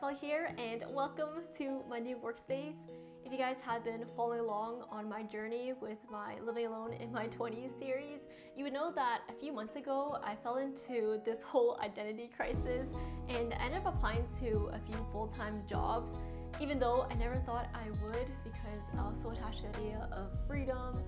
Marthy here, and welcome to my new workspace. If you guys have been following along on my journey with my Living Alone in My 20s series, you would know that a few months ago I fell into this whole identity crisis and I ended up applying to a few full-time jobs, even though I never thought I would, because I was so attached to the idea of freedom,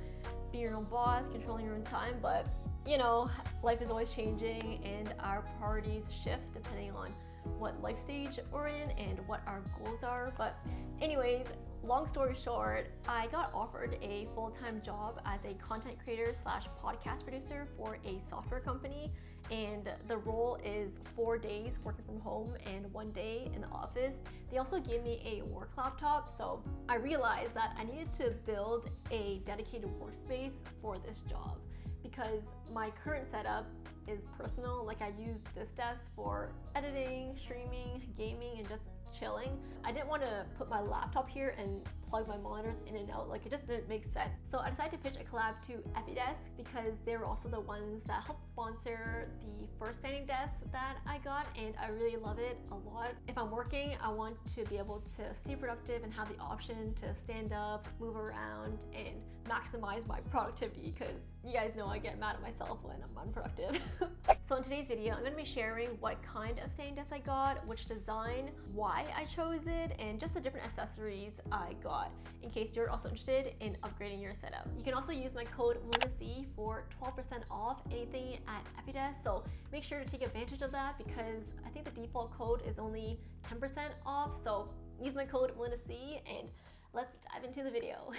being your own boss, controlling your own time. But you know, life is always changing and our priorities shift depending on what life stage we're in and what our goals are. But anyways, long story short, I got offered a full-time job as a content creator slash podcast producer for a software company, and the role is 4 days working from home and 1 day in the office. They also gave me a work laptop, so I realized that I needed to build a dedicated workspace for this job because my current setup is personal. Like, I use this desk for editing, streaming, gaming, and just chilling. I didn't want to put my laptop here and plug my monitors in and out, like it just didn't make sense. So I decided to pitch a collab to EffyDesk because they were also the ones that helped sponsor the first standing desk that I got, and I really love it a lot. If I'm working, I want to be able to stay productive and have the option to stand up, move around, and maximize my productivity, because you guys know I get mad at myself when I'm unproductive. So in today's video, I'm going to be sharing what kind of standing desk I got, which design, why I chose it, and just the different accessories I got, in case you're also interested in upgrading your setup. You can also use my code Melinda for 12% off anything at EffyDesk, so make sure to take advantage of that because I think the default code is only 10% off, so use my code Melinda and let's dive into the video.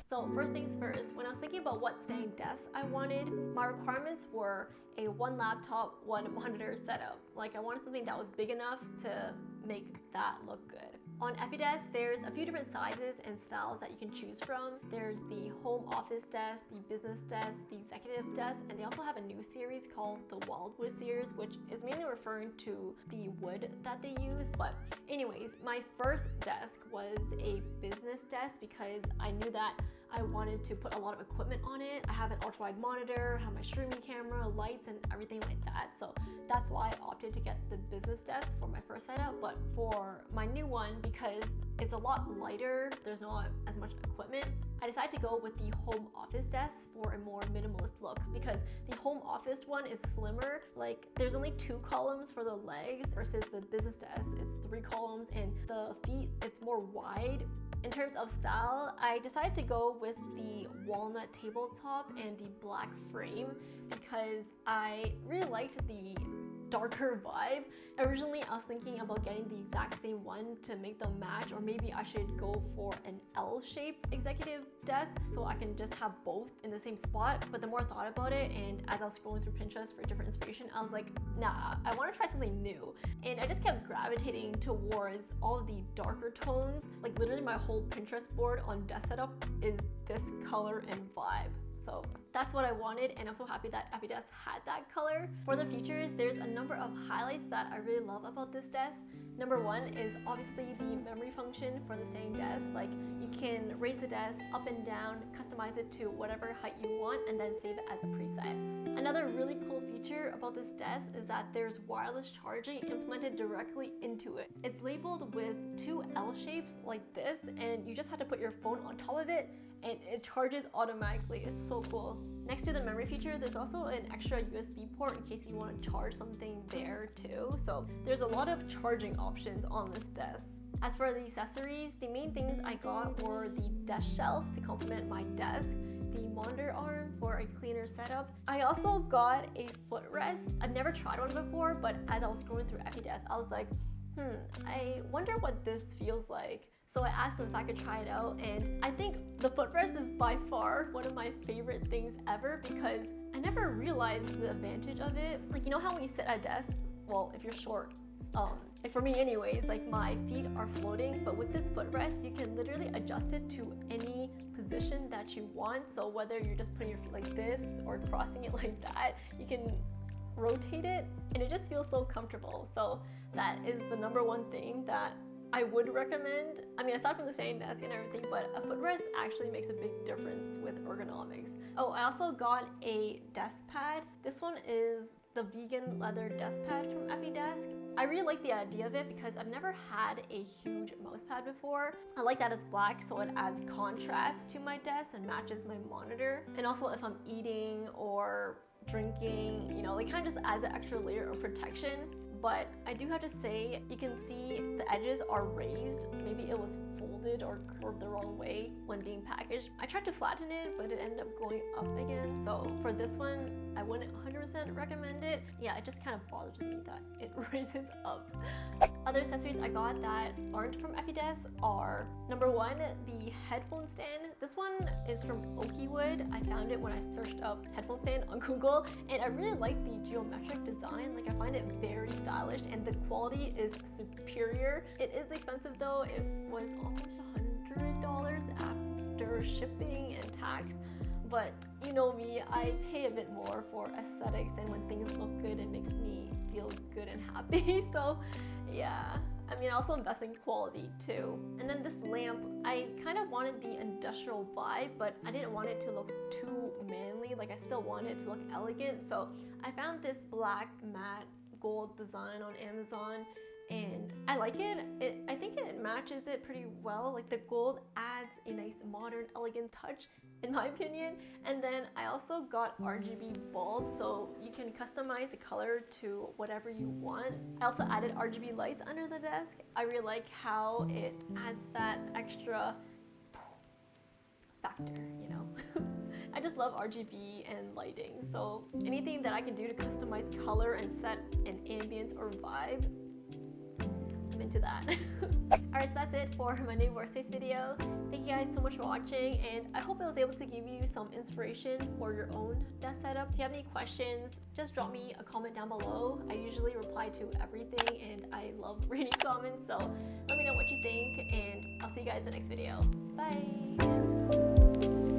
So first things first, when I was thinking about what standing desk I wanted, my requirements were a 1 laptop, 1 monitor setup. Like, I wanted something that was big enough to make that look good. On EffyDesk, there's a few different sizes and styles that you can choose from. There's the home office desk, the business desk, the executive desk, and they also have a new series called the Wildwood series, which is mainly referring to the wood that they use. But anyways, my first desk was a business desk because I knew that I wanted to put a lot of equipment on it. I have an ultra-wide monitor, I have my streaming camera, lights, and everything like that. So that's why I opted to get the business desk for my first setup. But for my new one, because it's a lot lighter, there's not as much equipment, I decided to go with the home office desk for a more minimalist look, because the home office one is slimmer. Like, there's only 2 columns for the legs versus the business desk it's 3 columns, and the feet, it's more wide. In terms of style, I decided to go with the walnut tabletop and the black frame because I really liked the darker vibe. Originally, I was thinking about getting the exact same one to make them match, or maybe I should go for an L-shaped executive desk so I can just have both in the same spot. But the more I thought about it, and as I was scrolling through Pinterest for different inspiration, I was like, nah, I want to try something new. And I just kept gravitating towards all of the darker tones. Like, literally my whole Pinterest board on desk setup is this color and vibe. So that's what I wanted, and I'm so happy that EffyDesk had that color. For the features, there's a number of highlights that I really love about this desk. Number 1 is obviously the memory function for the standing desk. Like, you can raise the desk up and down, customize it to whatever height you want, and then save it as a preset. Another really cool feature about this desk is that there's wireless charging implemented directly into it. It's labeled with 2 L shapes like this, and you just have to put your phone on top of it and it charges automatically. It's so cool. Next to the memory feature, there's also an extra USB port in case you want to charge something there too. So there's a lot of charging options on this desk. As for the accessories, the main things I got were the desk shelf to complement my desk, the monitor arm for a cleaner setup. I also got a footrest. I've never tried one before, but as I was scrolling through EffyDesk, I was like, I wonder what this feels like. So I asked them if I could try it out, and I think the footrest is by far one of my favorite things ever because I never realized the advantage of it. Like, you know how when you sit at a desk, well, if you're short, like for me anyways, like my feet are floating, but with this footrest, you can literally adjust it to any position that you want. So whether you're just putting your feet like this or crossing it like that, you can rotate it, and it just feels so comfortable. So that is the number 1 thing that I would recommend. I mean, aside from the standing desk and everything, but a footrest actually makes a big difference with ergonomics. Oh, I also got a desk pad. This one is the vegan leather desk pad from EffyDesk. I really like the idea of it because I've never had a huge mouse pad before. I like that it's black so it adds contrast to my desk and matches my monitor. And also if I'm eating or drinking, you know, it kind of just adds an extra layer of protection. But I do have to say, you can see the edges are raised. Maybe it was folded or curved the wrong way when being packaged. I tried to flatten it, but it ended up going up again. So for this one, I wouldn't 100% recommend it. Yeah, it just kind of bothers me that it raises up. Other accessories I got that aren't from EffyDesk are, number one, the headphone stand. This one is from Oakywood. I found it when I searched up headphone stand on Google, and I really like the geometric design. Like, I find it very stylish and the quality is superior. It is expensive though. It was almost $100 after shipping and tax. But you know me, I pay a bit more for aesthetics, and when things look good, it makes me feel good and happy. So yeah, I mean, I also invest in quality too. And then this lamp, I kind of wanted the industrial vibe, but I didn't want it to look too manly. Like, I still wanted it to look elegant. So I found this black matte gold design on Amazon, and I like it. I think it matches it pretty well. Like, the gold adds a nice modern elegant touch in my opinion. And then I also got RGB bulbs, so you can customize the color to whatever you want. I also added RGB lights under the desk. I really like how it adds that extra factor, you know. I just love RGB and lighting, so anything that I can do to customize color and set an ambience or vibe, I'm into that. Alright, so that's it for my new workspace video. Thank you guys so much for watching, and I hope I was able to give you some inspiration for your own desk setup. If you have any questions, just drop me a comment down below. I usually reply to everything, and I love reading comments, so let me know what you think, and I'll see you guys in the next video. Bye!